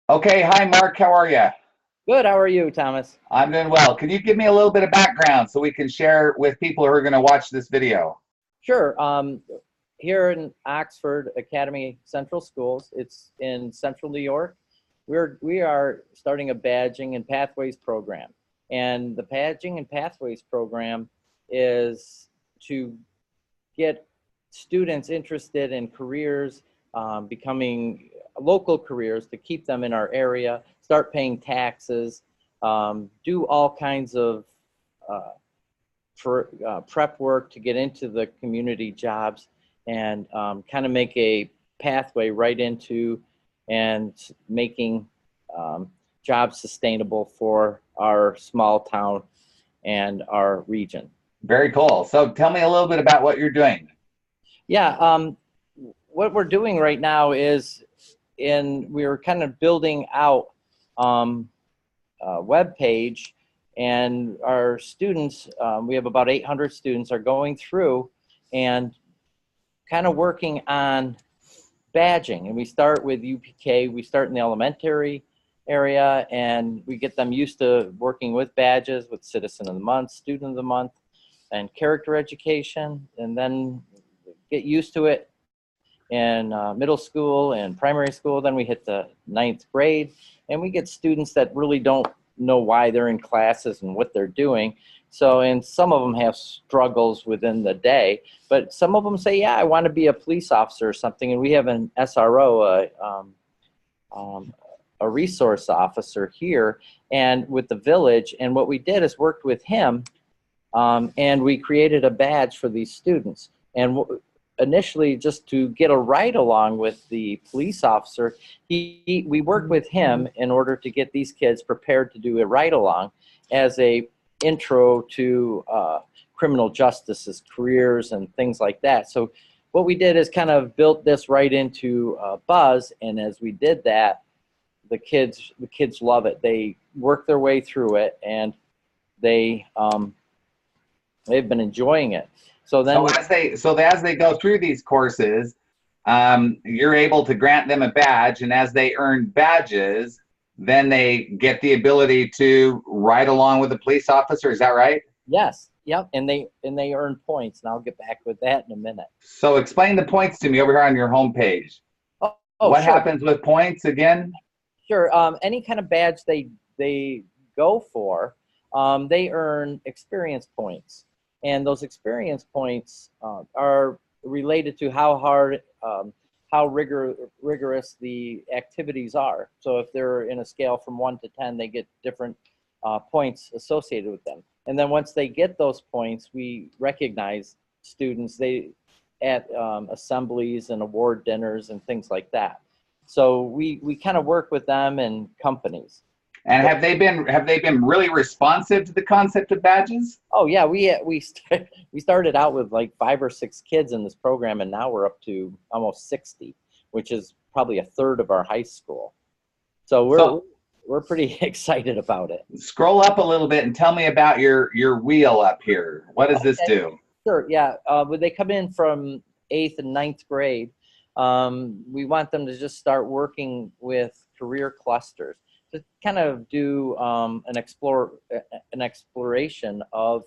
Okay, hi Mark, how are you? Good. How are you, Thomas? I'm doing well. Can you give me a little bit of background so we can share with people who are going to watch this video? Sure. Here in Oxford Academy Central Schools, it's in Central New York. We are starting a badging and pathways program, and the badging and pathways program is to get students interested in careers, becoming local careers to keep them in our area, start paying taxes, do all kinds of uh, for prep work to get into the community jobs and kind of make a pathway right into and making um, jobs sustainable for our small town and our region. Very cool. So tell me a little bit about what you're doing. Yeah, what we're doing right now is we're kind of building out um, a web page, and our students, we have about 800 students, are going through and kind of working on badging. And we start with UPK. We start in the elementary area, and we get them used to working with badges, with Citizen of the Month, Student of the Month, and character education, and then get used to it in middle school and primary school. Then we hit the ninth grade, and we get students that really don't know why they're in classes and what they're doing. So, and some of them have struggles within the day, but some of them say, yeah, I want to be a police officer or something. And we have an SRO, um, a resource officer here and with the village. And what we did is worked with him, and we created a badge for these students. And initially, just to get a ride along with the police officer, we worked with him in order to get these kids prepared to do a ride along as a intro to criminal justice's careers and things like that. So what we did is kind of built this right into Buzz, and as we did that, the kids love it. They work their way through it, and they they've been enjoying it. So then So we, as they go through these courses, you're able to grant them a badge, and as they earn badges, then they get the ability to ride along with the police officer. Is that right? yes, yep, and they earn points, and I'll get back with that in a minute. So explain the points to me over here on your homepage. Oh, What sure, happens with points again? sure. Any kind of badge they go for, they earn experience points, and those experience points are related to how hard, how rigorous the activities are. So if they're in a scale from 1 to 10, they get different points associated with them. And then once they get those points, we recognize students at assemblies and award dinners and things like that. So we kind of work with them and companies. And So, have they been really responsive to the concept of badges? oh yeah, we started out with like 5 or 6 kids in this program, and now we're up to almost 60, which is probably a third of our high school. So we're So we're pretty excited about it. scroll up a little bit and tell me about your wheel up here. What does this Okay, do? sure. Yeah, when they come in from eighth and ninth grade, we want them to just start working with career clusters to kind of do an exploration of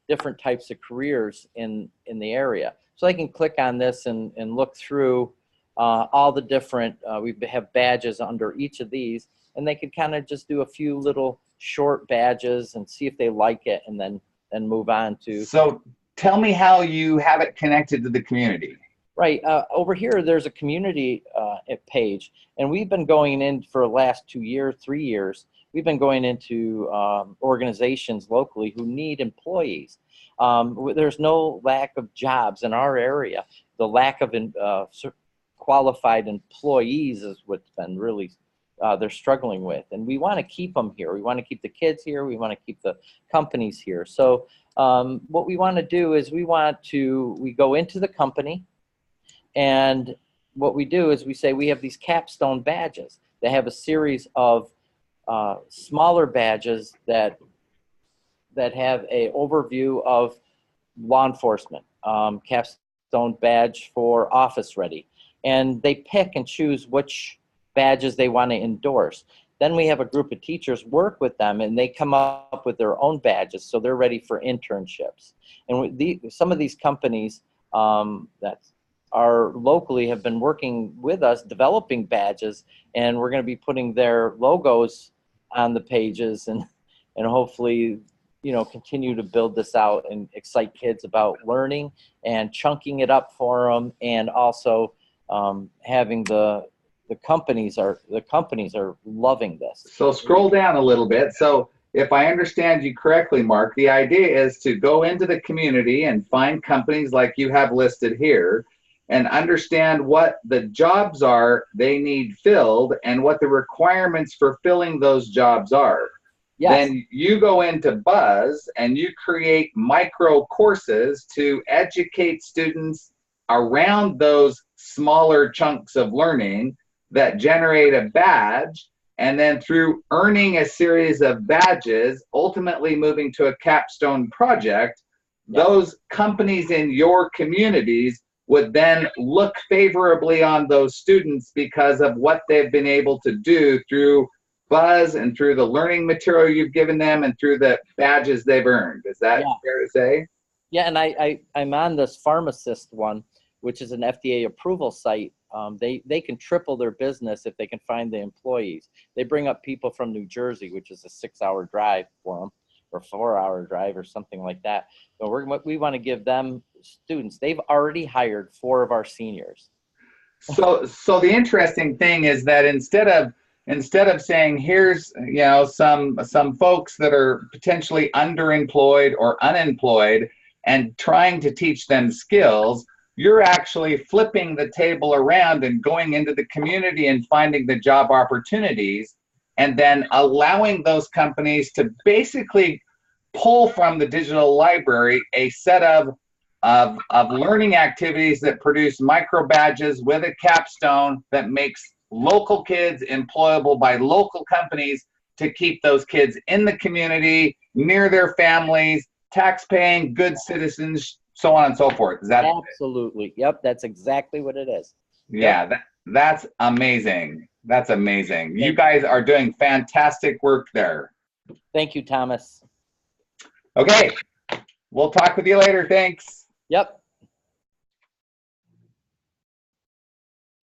different types of careers in the area. So they can click on this and look through all the different. We have badges under each of these, and they could kind of just do a few little short badges and see if they like it, and then move on to. So tell me how you have it connected to the community. Right. Over here, there's a community page, and we've been going in for the last 2 years, 3 years. We've been going into organizations locally who need employees. There's no lack of jobs in our area. The lack of qualified employees is what's been really they're struggling with, and we want to keep them here. We want to keep the kids here. We want to keep the companies here. So what we want to do is we go into the company. And what we do is we say we have these capstone badges. They have a series of smaller badges that have a overview of law enforcement. Capstone badge for office ready, and they pick and choose which badges they want to endorse. Then we have a group of teachers work with them, and they come up with their own badges, so they're ready for internships. And some of these companies that are locally have been working with us developing badges, and we're going to be putting their logos on the pages, and hopefully, you know, continue to build this out and excite kids about learning and chunking it up for them, and also having the companies are loving this. So scroll down a little bit. So if I understand you correctly, Mark, the idea is to go into the community and find companies like you have listed here and understand what the jobs are they need filled and what the requirements for filling those jobs are. Yes. Then you go into Buzz and you create micro courses to educate students around those smaller chunks of learning that generate a badge, and then through earning a series of badges, ultimately moving to a capstone project, yes, those companies in your communities would then look favorably on those students because of what they've been able to do through Buzz and through the learning material you've given them and through the badges they've earned. Is that fair to say? Yeah, and I'm on this Pharmacist one, which is an FDA approval site. They can triple their business if they can find the employees. They bring up people from New Jersey, which is a 6-hour drive for them, or 4-hour drive or something like that. But we want to give them students. They've already hired 4 of our seniors. So the interesting thing is that instead of saying, here's, you know, some folks that are potentially underemployed or unemployed and trying to teach them skills, you're actually flipping the table around and going into the community and finding the job opportunities, and then allowing those companies to basically pull from the digital library a set of learning activities that produce micro badges with a capstone that makes local kids employable by local companies to keep those kids in the community, near their families, tax-paying, good citizens, so on and so forth. Is that absolutely? Yep, that's exactly what it is. Yeah, yep. That's amazing. That's amazing. You guys are doing fantastic work there. Thank you, Thomas. Okay, we'll talk with you later. Thanks. Yep.